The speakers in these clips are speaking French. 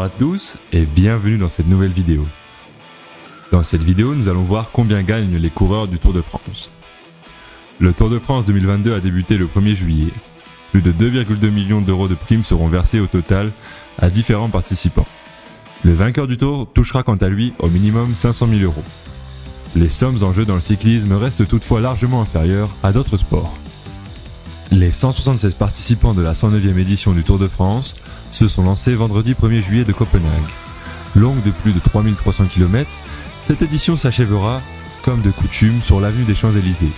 Bonjour à tous et bienvenue dans cette nouvelle vidéo. Dans cette vidéo, nous allons voir combien gagnent les coureurs du Tour de France. Le Tour de France 2022 a débuté le 1er juillet. Plus de 2,2 millions d'euros de primes seront versés au total à différents participants. Le vainqueur du Tour touchera quant à lui au minimum 500 000 euros. Les sommes en jeu dans le cyclisme restent toutefois largement inférieures à d'autres sports. Les 176 participants de la 109e édition du Tour de France se sont lancés vendredi 1er juillet de Copenhague. Longue de plus de 3300 km, cette édition s'achèvera, comme de coutume, sur l'avenue des Champs-Élysées,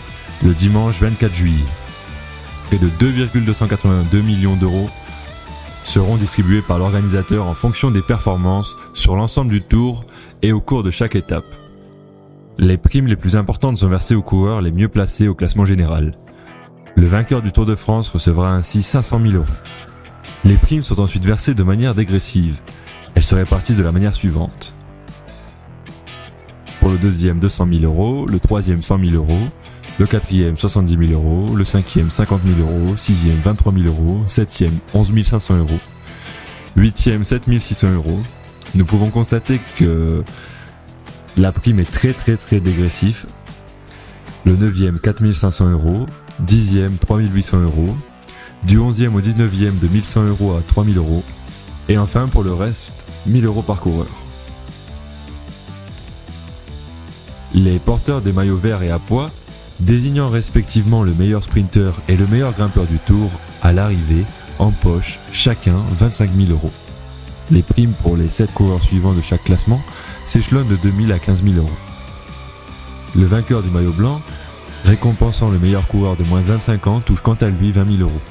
le dimanche 24 juillet. Près de 2,282 millions d'euros seront distribués par l'organisateur en fonction des performances sur l'ensemble du Tour et au cours de chaque étape. Les primes les plus importantes sont versées aux coureurs les mieux placés au classement général. Le vainqueur du Tour de France recevra ainsi 500 000 euros. Les primes sont ensuite versées de manière dégressive. Elles se répartissent de la manière suivante. Pour le deuxième, 200 000 euros, le troisième, 100 000 euros, le quatrième, 70 000 euros, le cinquième, 50 000 euros, sixième, 23 000 euros, septième, 11 500 euros, huitième, 7 600 euros. Nous pouvons constater que la prime est très dégressive. Le 9e, 4 500 euros, 10e, 3 800 euros, du 11e au 19e de 1100 euros à 3 000 euros, et enfin pour le reste, 1 000 euros par coureur. Les porteurs des maillots verts et à pois, désignant respectivement le meilleur sprinter et le meilleur grimpeur du Tour, à l'arrivée, empochent chacun 25 000 euros. Les primes pour les 7 coureurs suivants de chaque classement s'échelonnent de 2 000 à 15 000 euros. Le vainqueur du maillot blanc, récompensant le meilleur coureur de moins de 25 ans, touche quant à lui 20 000 euros.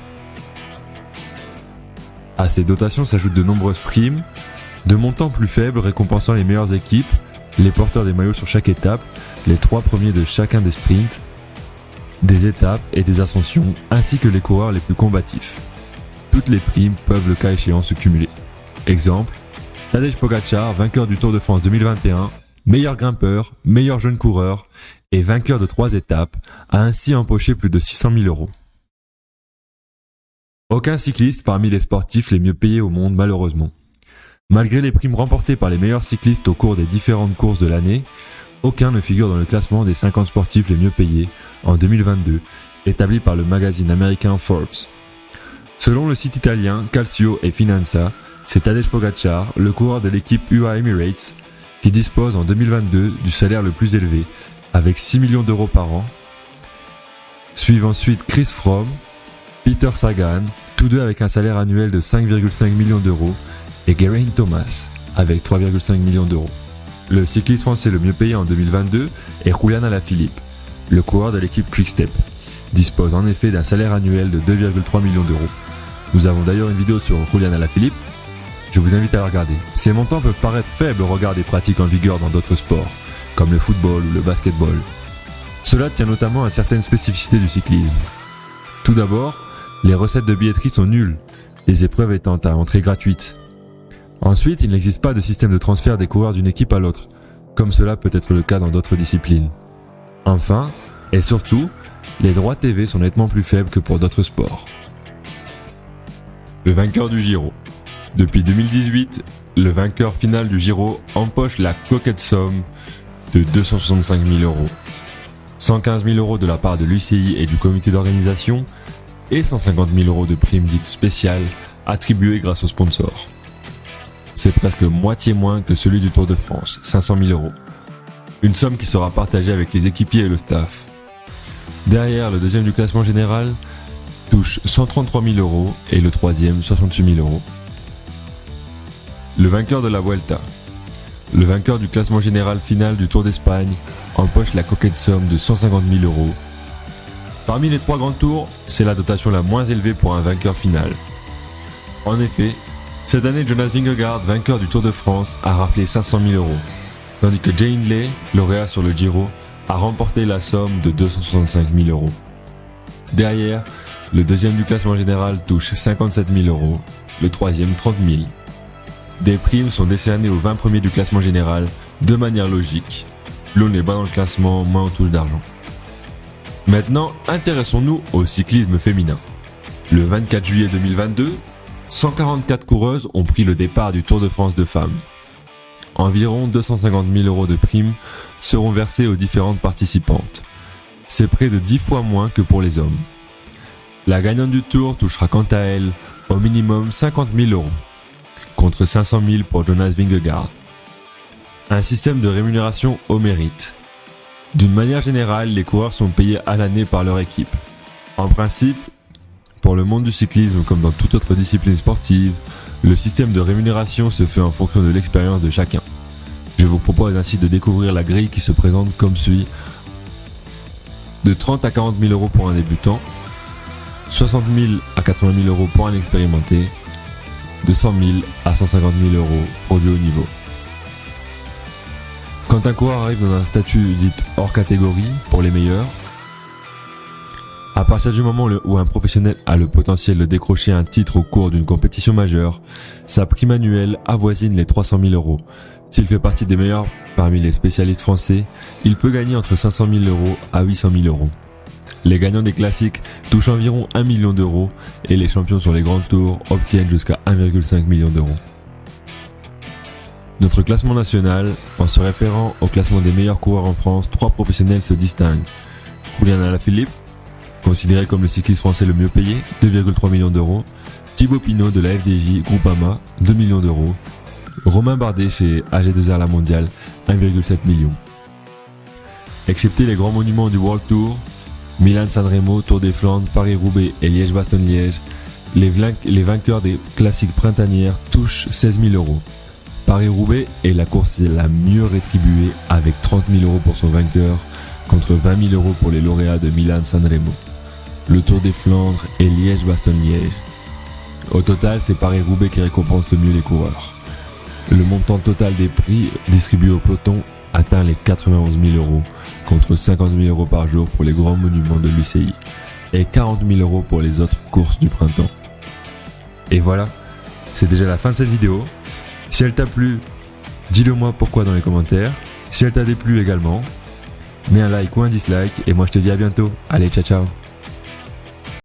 À ces dotations s'ajoutent de nombreuses primes, de montants plus faibles récompensant les meilleures équipes, les porteurs des maillots sur chaque étape, les 3 premiers de chacun des sprints, des étapes et des ascensions, ainsi que les coureurs les plus combatifs. Toutes les primes peuvent le cas échéant se cumuler. Exemple, Tadej Pogačar, vainqueur du Tour de France 2021, meilleur grimpeur, meilleur jeune coureur et vainqueur de 3 étapes, a ainsi empoché plus de 600 000 euros. Aucun cycliste parmi les sportifs les mieux payés au monde malheureusement. Malgré les primes remportées par les meilleurs cyclistes au cours des différentes courses de l'année, aucun ne figure dans le classement des 50 sportifs les mieux payés en 2022, établi par le magazine américain Forbes. Selon le site italien Calcio e Finanza, c'est Tadej Pogačar, le coureur de l'équipe UAE Emirates, qui dispose en 2022 du salaire le plus élevé, avec 6 millions d'euros par an. Suivent ensuite Chris Froome, Peter Sagan, tous deux avec un salaire annuel de 5,5 millions d'euros, et Geraint Thomas, avec 3,5 millions d'euros. Le cycliste français le mieux payé en 2022 est Julian Alaphilippe, le coureur de l'équipe Quick-Step, dispose en effet d'un salaire annuel de 2,3 millions d'euros. Nous avons d'ailleurs une vidéo sur Julian Alaphilippe, je vous invite à la regarder. Ces montants peuvent paraître faibles au regard des pratiques en vigueur dans d'autres sports, comme le football ou le basketball. Cela tient notamment à certaines spécificités du cyclisme. Tout d'abord, les recettes de billetterie sont nulles, les épreuves étant à entrée gratuite. Ensuite, il n'existe pas de système de transfert des coureurs d'une équipe à l'autre, comme cela peut être le cas dans d'autres disciplines. Enfin, et surtout, les droits TV sont nettement plus faibles que pour d'autres sports. Le vainqueur du Giro. Depuis 2018, le vainqueur final du Giro empoche la coquette somme de 265 000 euros. 115 000 euros de la part de l'UCI et du comité d'organisation et 150 000 euros de primes dites spéciales attribuées grâce aux sponsors. C'est presque moitié moins que celui du Tour de France, 500 000 euros. Une somme qui sera partagée avec les équipiers et le staff. Derrière, le deuxième du classement général touche 133 000 euros et le troisième 68 000 euros. Le vainqueur de la Vuelta. Le vainqueur du classement général final du Tour d'Espagne empoche la coquette somme de 150 000 euros. Parmi les 3 grands tours, c'est la dotation la moins élevée pour un vainqueur final. En effet, cette année, Jonas Vingegaard, vainqueur du Tour de France, a raflé 500 000 euros, tandis que Jay Hindley, lauréat sur le Giro, a remporté la somme de 265 000 euros. Derrière, le deuxième du classement général touche 57 000 euros, le troisième 30 000. Des primes sont décernées aux 20 premiers du classement général de manière logique. Plus on est bas dans le classement, moins on touche d'argent. Maintenant, intéressons-nous au cyclisme féminin. Le 24 juillet 2022, 144 coureuses ont pris le départ du Tour de France de femmes. Environ 250 000 € de primes seront versés aux différentes participantes. C'est près de 10 fois moins que pour les hommes. La gagnante du Tour touchera quant à elle au minimum 50 000 €, contre 500 000 pour Jonas Vingegaard. Un système de rémunération au mérite. D'une manière générale, les coureurs sont payés à l'année par leur équipe. En principe, pour le monde du cyclisme comme dans toute autre discipline sportive, le système de rémunération se fait en fonction de l'expérience de chacun. Je vous propose ainsi de découvrir la grille qui se présente comme suit: de 30 à 40 000 € pour un débutant, 60 000 à 80 000 € pour un expérimenté, de 100 000 à 150 000 € pour du haut niveau. Quand un coureur arrive dans un statut dit hors catégorie pour les meilleurs, à partir du moment où un professionnel a le potentiel de décrocher un titre au cours d'une compétition majeure, sa prime annuelle avoisine les 300 000 €. S'il fait partie des meilleurs parmi les spécialistes français, il peut gagner entre 500 000 € à 800 000 €. Les gagnants des classiques touchent environ 1 million d'euros et les champions sur les grands tours obtiennent jusqu'à 1,5 million d'euros. Notre classement national, en se référant au classement des meilleurs coureurs en France, 3 professionnels se distinguent. Julian Alaphilippe, considéré comme le cycliste français le mieux payé, 2,3 millions d'euros. Thibaut Pinot de la FDJ Groupama, 2 millions d'euros. Romain Bardet chez AG2R La Mondiale, 1,7 million. Excepté les grands monuments du World Tour, Milan-San Remo, Tour des Flandres, Paris-Roubaix et Liège-Bastogne-Liège, les vainqueurs des classiques printanières touchent 16 000 €. Paris-Roubaix est la course la mieux rétribuée avec 30 000 € pour son vainqueur, contre 20 000 € pour les lauréats de Milan-San Remo. Le Tour des Flandres et Liège-Bastogne-Liège. Au total, c'est Paris-Roubaix qui récompense le mieux les coureurs. Le montant total des prix distribués au peloton atteint les 91 000 €, contre 50 000 € par jour pour les grands monuments de l'UCI, et 40 000 € pour les autres courses du printemps. Et voilà, c'est déjà la fin de cette vidéo. Si elle t'a plu, dis-le moi pourquoi dans les commentaires. Si elle t'a déplu également, mets un like ou un dislike, et moi je te dis à bientôt. Allez, ciao ciao.